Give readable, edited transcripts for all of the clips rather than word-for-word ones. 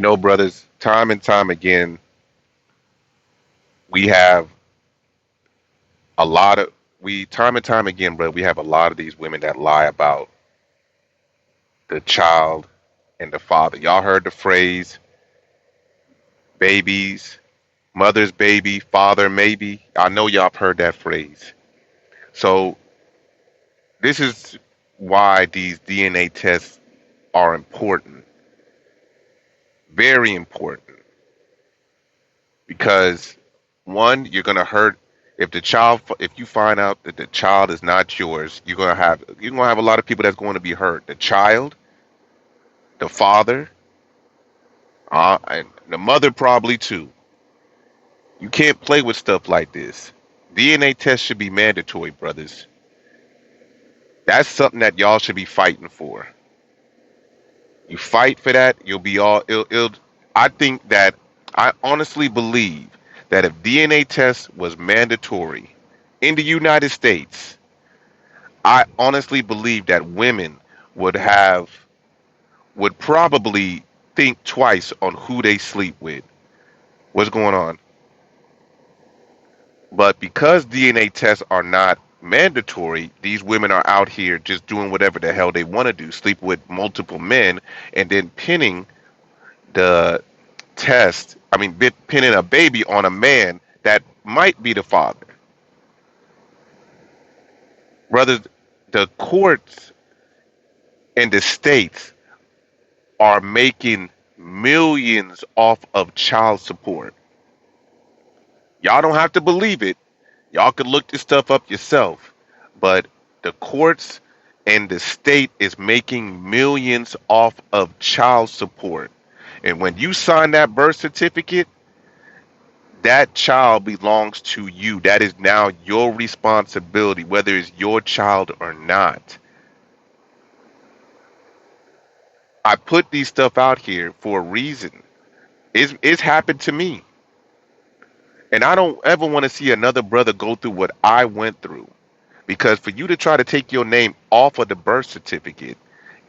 Brothers, time and time again, we have a lot of time and time again, brother, we have a lot of these women that lie about the child and the father. Y'all heard the phrase babies, mother's baby, father maybe. I know y'all have heard that phrase. So this is why these DNA tests are important, very important, because one, you're gonna hurt if you find out that the child is not yours, you're gonna have a lot of people that's going to be hurt. The child, the father, and the mother probably too. You can't play with stuff like this. DNA tests should be mandatory, brothers. That's something that y'all should be fighting for. You fight for that, you'll be all. I think that I honestly believe that if DNA test was mandatory in the United States, I honestly believe that women would have would probably think twice on who they sleep with. What's going on? But because DNA tests are not mandatory, these women are out here just doing whatever the hell they want to do, sleep with multiple men, and then pinning the pinning a baby on a man that might be the father. Brothers, the courts and the states are making millions off of child support. Y'all don't have to believe it. Y'all can look this stuff up yourself. But the courts and the state is making millions off of child support. And when you sign that birth certificate, that child belongs to you. That is now your responsibility, whether it's your child or not. I put these stuff out here for a reason. It's happened to me. And I don't ever want to see another brother go through what I went through. Because for you to try to take your name off of the birth certificate,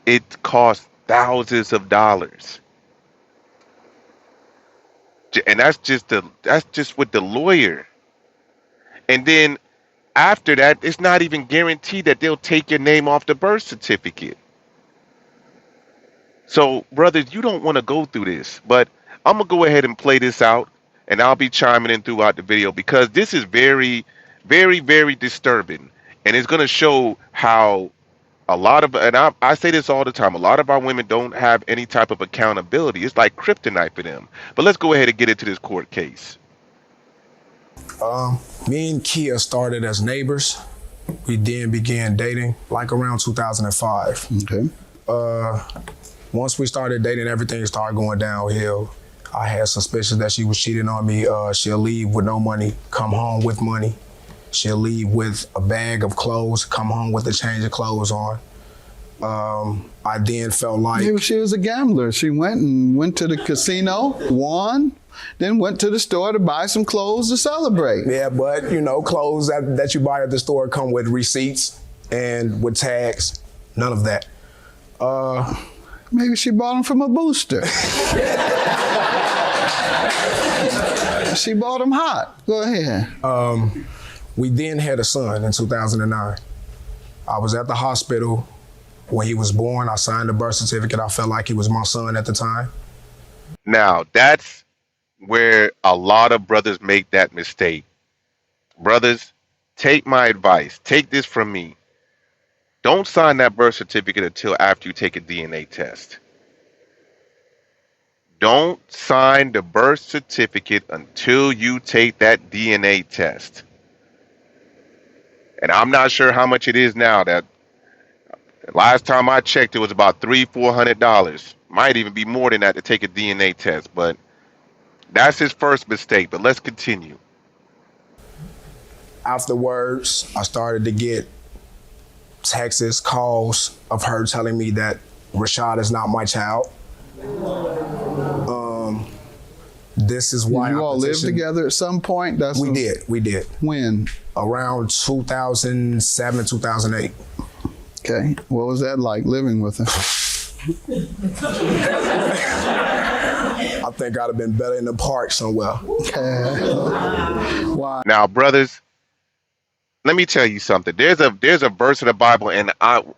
it costs thousands of dollars. And that's just with the lawyer. And then after that, it's not even guaranteed that they'll take your name off the birth certificate. So, brothers, you don't want to go through this, but I'm gonna go ahead and play this out, and I'll be chiming in throughout the video because this is very, very, very disturbing, and it's gonna show how I say this all the time, a lot of our women don't have any type of accountability. It's like kryptonite for them. But let's go ahead and get into this court case. Me and Kia started as neighbors. We then began dating like around 2005. Okay. Once we started dating, everything started going downhill. I had suspicions that she was cheating on me. She'll leave with no money, come home with money. She'll leave with a bag of clothes, come home with a change of clothes on. I then felt like... Maybe she was a gambler. She went to the casino, won, then went to the store to buy some clothes to celebrate. Yeah, but clothes that you buy at the store come with receipts and with tags. None of that. Maybe she bought them from a booster. She bought them hot. Go ahead. We then had a son in 2009. I was at the hospital when he was born. I signed the birth certificate. I felt like he was my son at the time. Now, that's where a lot of brothers make that mistake. Brothers, take my advice. Take this from me. Don't sign that birth certificate until after you take a DNA test. Don't sign the birth certificate until you take that DNA test. And I'm not sure how much it is now. That last time I checked, it was about $300-400. Might even be more than that to take a DNA test. But that's his first mistake. But let's continue. Afterwards, I started to get texts, calls of her telling me that Rashad is not my child. This is why you all lived together at some point? We did. When? Around 2007, 2008. Okay. What was that like living with her? I think I'd have been better in the park somewhere. Why? Now, brothers, let me tell you something. There's a verse in the Bible, and I'm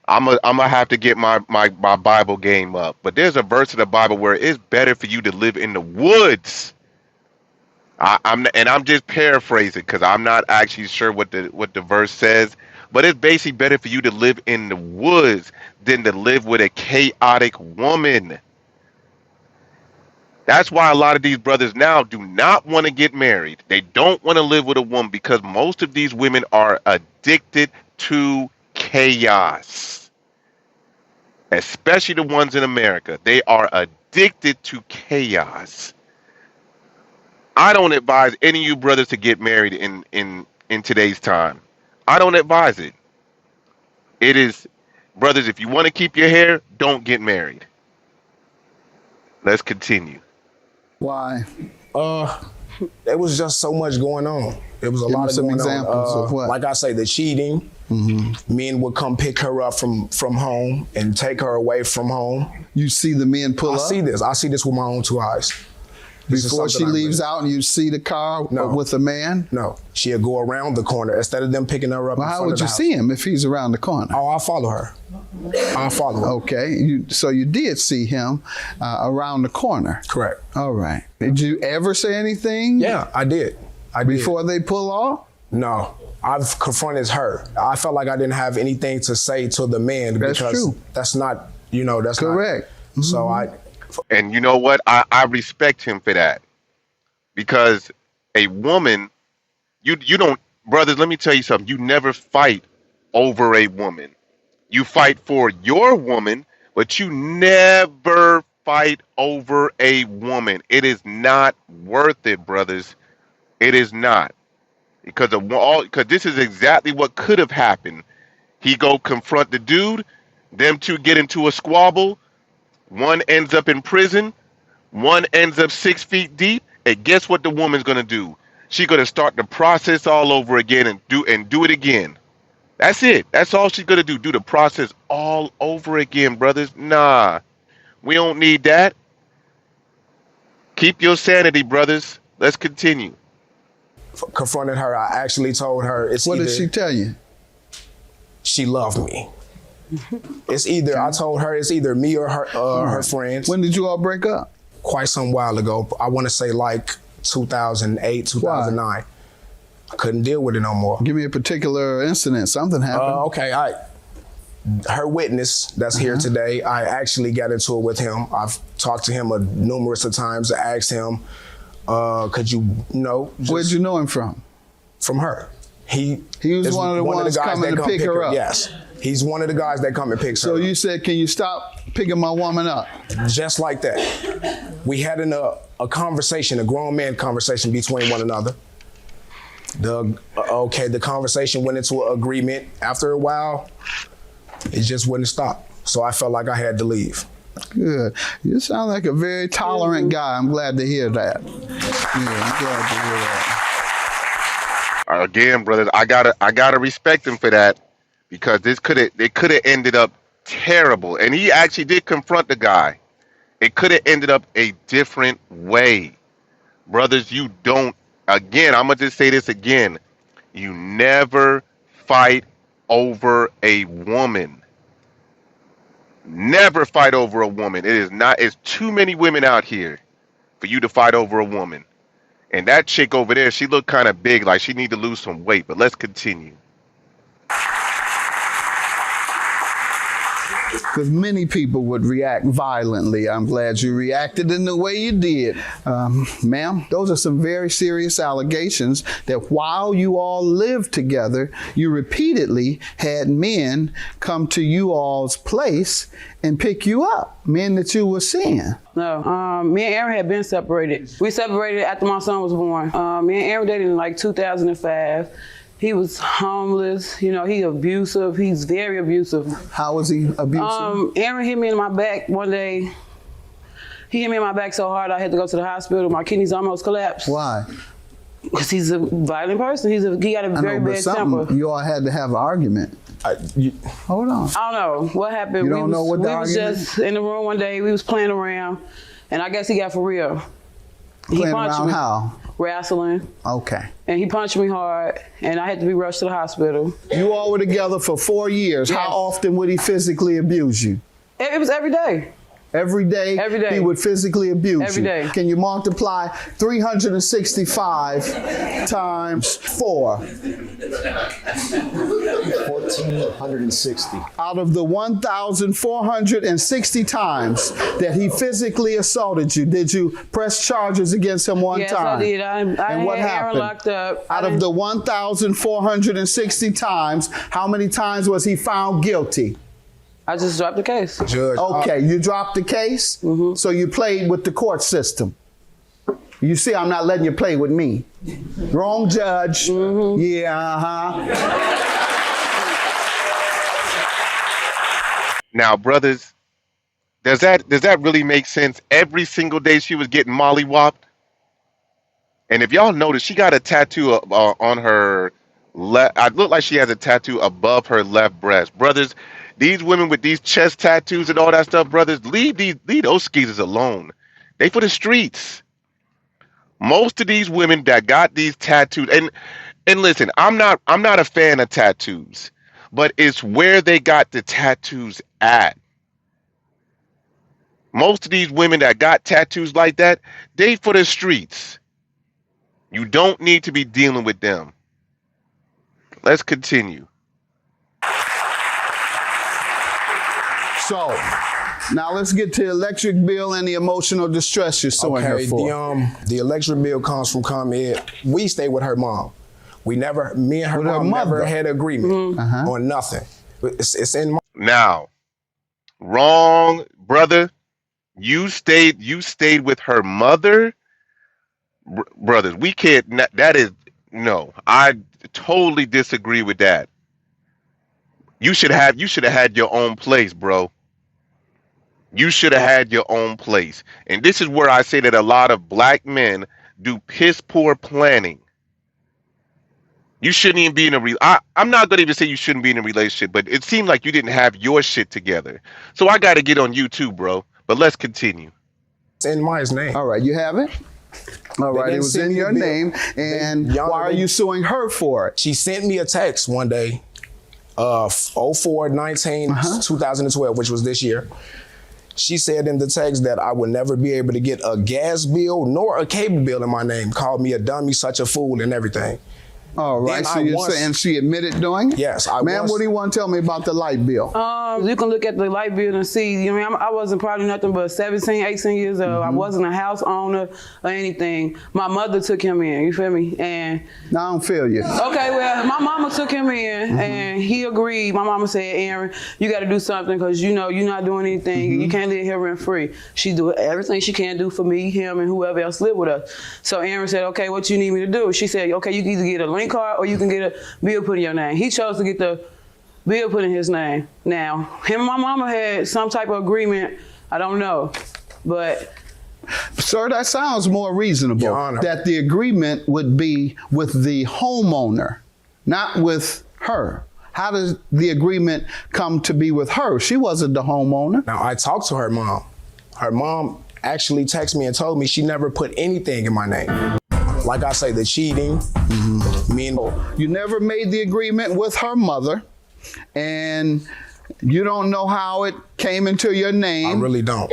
gonna have to get my Bible game up. But there's a verse in the Bible where it's better for you to live in the woods. I'm just paraphrasing because I'm not actually sure what the verse says. But it's basically better for you to live in the woods than to live with a chaotic woman. That's why a lot of these brothers now do not want to get married. They don't want to live with a woman because most of these women are addicted to chaos. Especially the ones in America. They are addicted to chaos. I don't advise any of you brothers to get married in today's time. I don't advise it. It is, brothers, if you want to keep your hair, don't get married. Let's continue. Why? There was just so much going on. There was a Give lot me of some going examples on. of what? Like I say, the cheating. Men would come pick her up from home and take her away from home. You see the men pull I up see this. I see this with my own two eyes. This is before she something I leaves really- out, and you see the car No. with a man. No, she'll go around the corner instead of them picking her up. Well, in how front would of the you house. see him if he's around the corner? Oh, I'll follow her. I'll follow her. Okay, so you did see him around the corner. Correct. All right. Did you ever say anything? Yeah, I did. I did. Before they pull off? No, I've confronted her. I felt like I didn't have anything to say to the man That's because true. that's not, that's Correct. Not. So And you know what? I respect him for that. Because a woman, you don't, brothers, let me tell you something. You never fight over a woman. You fight for your woman, but you never fight over a woman. It is not worth it, brothers. It is not. Because this is exactly what could have happened. He go confront the dude, them two get into a squabble, one ends up in prison, one ends up 6 feet deep, and guess what the woman's gonna do? She's gonna start the process all over again and do it again. That's it. That's all she's gonna do. Do the process all over again, brothers. Nah, we don't need that. Keep your sanity, brothers. Let's continue. confronted her. I actually told her it's What either did she tell you? she loved me. It's either I told her it's either me or her her friends. When did you all break up? Quite some while ago. I want to say like 2008, 2009. I couldn't deal with it no more. Give me a particular incident. Something happened. Okay, her witness that's here today, I actually got into it with him. I've talked to him numerous of times. I asked him, could you Where'd you know him from? From her. He was is one of the ones guys coming that to come pick her up. Yes. He's one of the guys that come and picks her So up. you said, can you stop picking my woman up? Just like that. We had a conversation, a grown man conversation between one another. The conversation went into an agreement. After a while, it just wouldn't stop. So I felt like I had to leave. Good. You sound like a very tolerant guy. I'm glad to hear that. Yeah, I'm glad to hear that. Again, brothers, I gotta respect him for that, because it could have ended up terrible. And he actually did confront the guy. It could have ended up a different way. Brothers, you don't, again, I'm gonna just say this again. You never fight over a woman. Never fight over a woman. It's too many women out here for you to fight over a woman. And that chick over there, she looked kind of big, like she need to lose some weight. But let's continue. Because many people would react violently. I'm glad you reacted in the way you did. Ma'am, those are some very serious allegations that while you all lived together, you repeatedly had men come to you all's place and pick you up, men that you were seeing. No, me and Aaron had been separated. We separated after my son was born. Me and Aaron dated in like 2005. He was homeless, he abusive. He's very abusive. How was he abusive? Aaron hit me in my back one day. He hit me in my back so hard I had to go to the hospital. My kidneys almost collapsed. Why? Because he's a violent person. He got a very bad temper. You all had to have an argument. Hold on. I don't know what happened. You don't know what the we was argument just in the room one day. We was playing around, And I guess he got for real. He Playing punched around me. how? Wrestling. Okay. And he punched me hard, and I had to be rushed to the hospital. You all were together for 4 years. Yes. How often would he physically abuse you? It was every day. Every day, Every day. he would physically abuse Every you. day. Can you multiply 365 times 4? 1,460. Out of the 1,460 times that he physically assaulted you, did you press charges against him one Yes, time? I did. I And what had Aaron happened? locked up. Out of the 1,460 times, how many times was he found guilty? I just dropped the case. Judge. Okay, you dropped the case, so you played with the court system. You see, I'm not letting you play with me. Wrong judge. Yeah, Now, brothers, does that really make sense? Every single day she was getting mollywopped. And if y'all notice, she got a tattoo on her left. I look like she has a tattoo above her left breast. Brothers, these women with these chest tattoos and all that stuff, brothers, leave those skeezers alone. They for the streets. Most of these women that got these tattoos, and listen, I'm not a fan of tattoos, but it's where they got the tattoos at. Most of these women that got tattoos like that, they for the streets. You don't need to be dealing with them. Let's continue. So, now let's get to the electric bill and the emotional distress you're suing her Okay, for. the electric bill comes from ComEd. We stay with her mom. Me and her With her mom never mother. had agreement on nothing. It's in my Now, wrong, brother. You stayed with her mother. Brothers, we can't. That is no. I totally disagree with that. You should have had your own place, bro. You should have had your own place. And this is where I say that a lot of black men do piss poor planning. You shouldn't even be in I'm not going to even say you shouldn't be in a relationship, but it seemed like you didn't have your shit together. So I got to get on you too, bro. But let's continue. it's in Maya's name. All right, you have it? All right, didn't it was send in me your a bill. name. And Y'all why are didn't- you suing her for it? She sent me a text one day, 04/19/2012, which was this year. She said in the text that I would never be able to get a gas bill nor a cable bill in my name. Called me a dummy, such a fool, and everything. All right, Then so I you're once- saying she admitted doing it? Yes, I Ma'am, was- what do you want to tell me about the light bill? You can look at the light bill and see, you know, I wasn't probably nothing but 17, 18 years old. I wasn't a house owner or anything. My mother took him in, you feel me? And No, I don't feel you. okay, well, my mama took him in and he agreed. My mama said, Aaron, you got to do something because, you know, you're not doing anything. You can't live here rent free. She do everything she can do for me, him, and whoever else live with us. So Aaron said, okay, what you need me to do? She said, okay, you can either get a link card or you can get a bill put in your name. He chose to get the bill put in his name. Now, him and my mama had some type of agreement. I don't know, but Sir, that sounds more reasonable. Your Honor. That the agreement would be with the homeowner, not with her. How does the agreement come to be with her? She wasn't the homeowner. Now, I talked to her mom. Her mom actually texted me and told me she never put anything in my name. Like I say, the cheating, me and You never made the agreement with her mother, and you don't know how it came into your I name. really don't.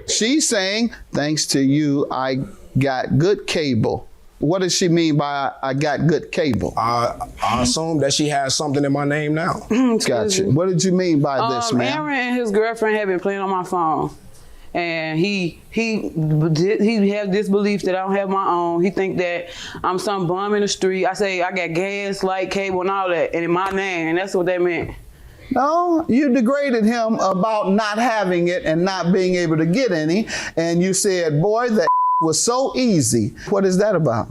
She's saying, thanks to you, I got good cable. What does she mean by I got good cable? I assume that she has something in my name now. Gotcha. What did you mean by this, ma'am? Aaron and his girlfriend had been playing on my phone. And he had this belief that I don't have my own. He think that I'm some bum in the street. I say I got gas, light, cable, and all that, and in my name, and that's what that meant. No, you degraded him about not having it and not being able to get any, and you said, boy, that was so easy. What is that about?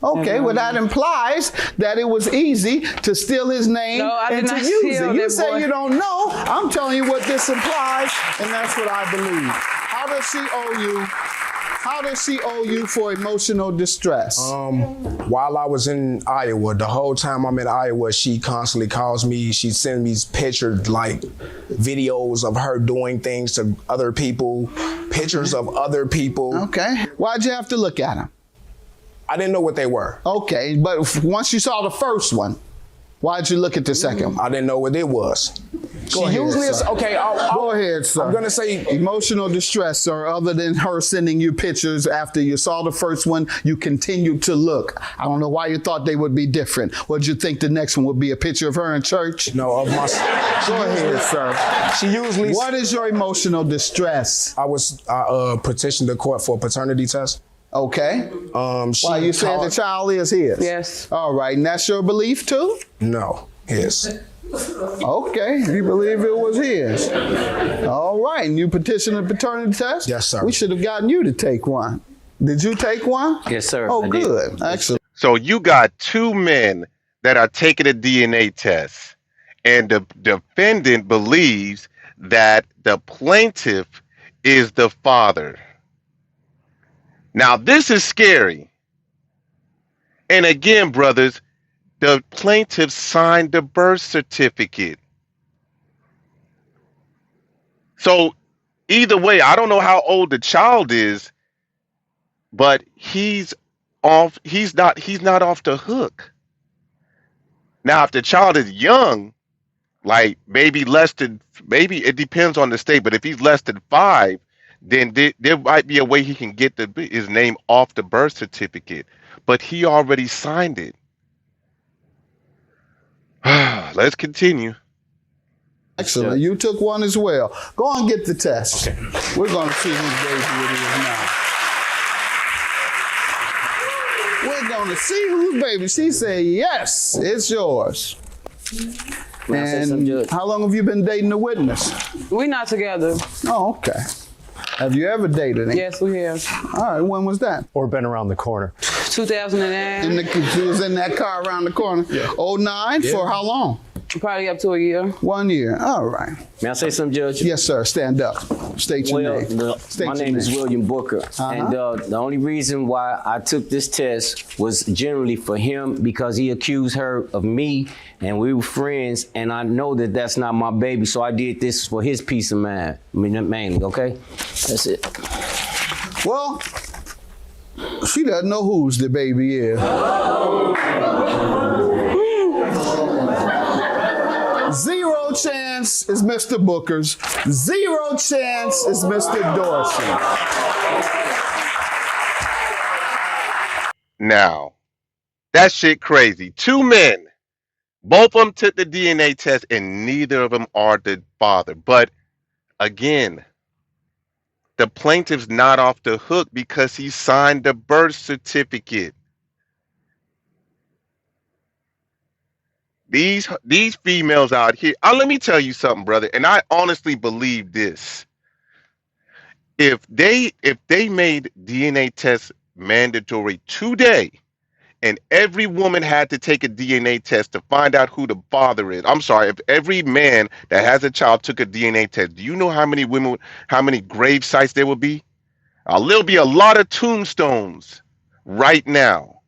Okay, well that implies that it was easy to steal his name No, I did and to not use steal it. You that say boy. you don't know. I'm telling you what this implies, and that's what I believe. How does she owe you? How does she owe you for emotional distress? While I was in Iowa, the whole time I'm in Iowa, she constantly calls me. She sends me pictures, like videos of her doing things to other people. pictures of other people. Okay. Why'd you have to look at them? I didn't know what they were. Okay, but once you saw the first one, why'd you look at the second one? I didn't know what it was. Go ahead, sir. Okay, Go ahead, sir. I'm gonna say emotional distress, sir. Other than her sending you pictures after you saw the first one, you continued to look. I don't know why you thought they would be different. What'd you think the next one would be? A picture of her in church? no of my. Go ahead, sir. She usually. What is your emotional distress? I petitioned the court for a paternity test. Okay. She Why you said the called- child is his? Yes. All right, and that's your belief too? No, his. Okay, you believe it was his. All right, and you petitioned a paternity test? Yes, sir. We should have gotten you to take one. Did you take one? Yes, sir. Oh, I did. good. Excellent. So you got two men that are taking a DNA test, and the defendant believes that the plaintiff is the father. Now, this is scary. And again, brothers, the plaintiff signed the birth certificate. So either way, I don't know how old the child is, but he's not off the hook. Now, if the child is young, like maybe it depends on the state, but if he's less than 5, then there might be a way he can get his name off the birth certificate. But he already signed it. Let's continue. Excellent. You took one as well. Go on and get the test. Okay. We're going to see whose baby it is now. We're going to see whose baby. She said, yes, it's yours. May I say something, And Judge? how long have you been dating the witness? We not together. Oh, okay. Have you ever dated him? Yes, we have. All right, when was that? Or been around the corner. 2009. She was in that car around the corner. Yeah. 09 for how long? Probably up to a year. 1 year. All right. May I say something, Judge? Yes, sir. Stand up. State your Well, name. State my your name is name. William Booker, and the only reason why I took this test was generally for him because he accused her of me, and we were friends, and I know that that's not my baby, so I did this for his peace of mind, mainly. Okay, that's it. Well, she doesn't know whose the baby is. Zero chance is Mr. Booker's. Zero chance is Mr. Dorsey. Now, that shit crazy. Two men, both of them took the DNA test, and neither of them are the father. But again, the plaintiff's not off the hook because he signed the birth certificate. These females out here, let me tell you something, brother, and I honestly believe this. If they made DNA tests mandatory today, and every woman had to take a DNA test to find out who the father is. I'm sorry, if every man that has a child took a DNA test, do you know how many grave sites there would be? There'll be a lot of tombstones right now.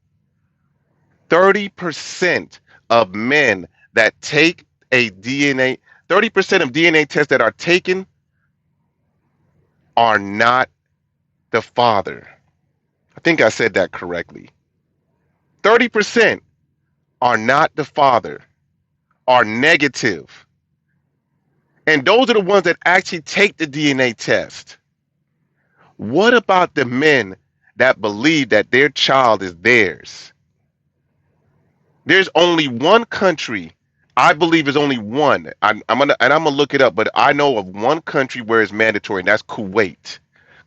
30% of men that take a DNA, 30% of DNA tests that are taken are not the father. I think I said that correctly. 30% are not the father, are negative. And those are the ones that actually take the DNA test. What about the men that believe that their child is theirs? There's only one country, I believe is only one. I'm gonna look it up, but I know of one country where it's mandatory, and that's Kuwait.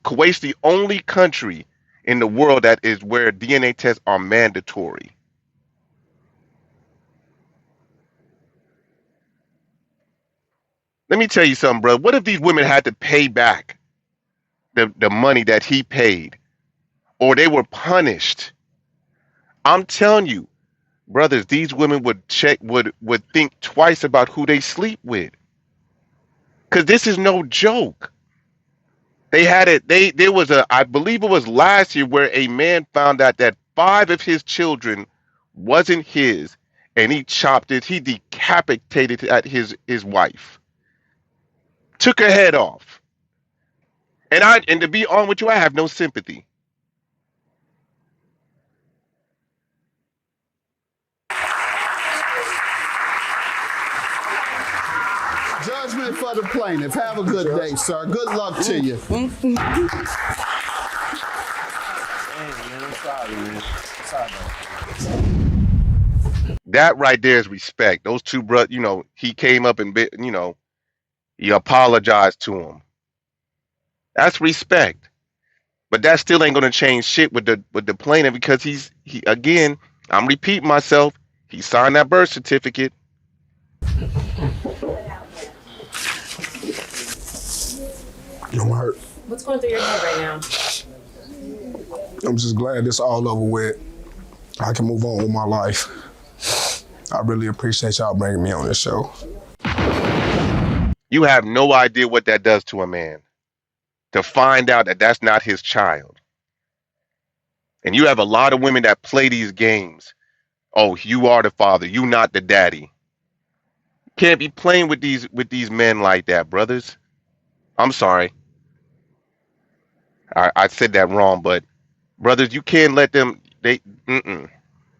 Kuwait's the only country in the world that is where DNA tests are mandatory. Let me tell you something, bro. What if these women had to pay back the money that he paid, or they were punished? I'm telling you, brothers, these women would think twice about who they sleep with, because this is no joke. They had it. There was I believe it was last year, where a man found out that 5 of his children wasn't his, and he decapitated at his wife, took her head off. And to be on with you, I have no sympathy. Judgment for the plaintiff. Have a good day, sir. Good luck to you. Man, I'm sorry, man. Sorry, That right there is respect. Those two brothers, he came up and he apologized to him. That's respect. But that still ain't gonna change shit with the plaintiff because he again, I'm repeating myself. He signed that birth certificate. I'm hurt. What's going through your head right now? I'm just glad this all over with. I can move on with my life. I really appreciate y'all bringing me on this show. You have no idea what that does to a man to find out that that's not his child. And you have a lot of women that play these games. Oh, you are the father. You not the daddy. Can't be playing with these men like that, brothers. I'm sorry. I said that wrong, but brothers, you can't let them.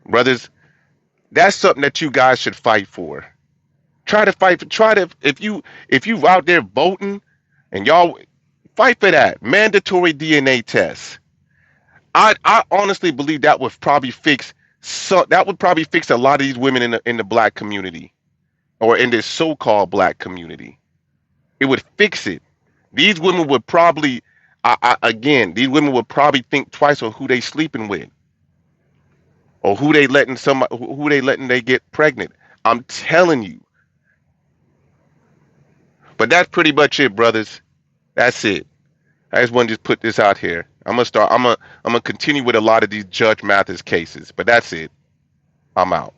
Brothers, that's something that you guys should fight for. Try to fight. Try to if you out there voting, and y'all fight for that mandatory DNA test. I honestly believe that would probably fix a lot of these women in the black community or in this so-called black community. It would fix it. These women would probably these women would probably think twice on who they sleeping with or who they get pregnant. I'm telling you. But that's pretty much it, brothers. That's it. I just want to just put this out here. I'm gonna continue with a lot of these Judge Mathis cases, but that's it. I'm out.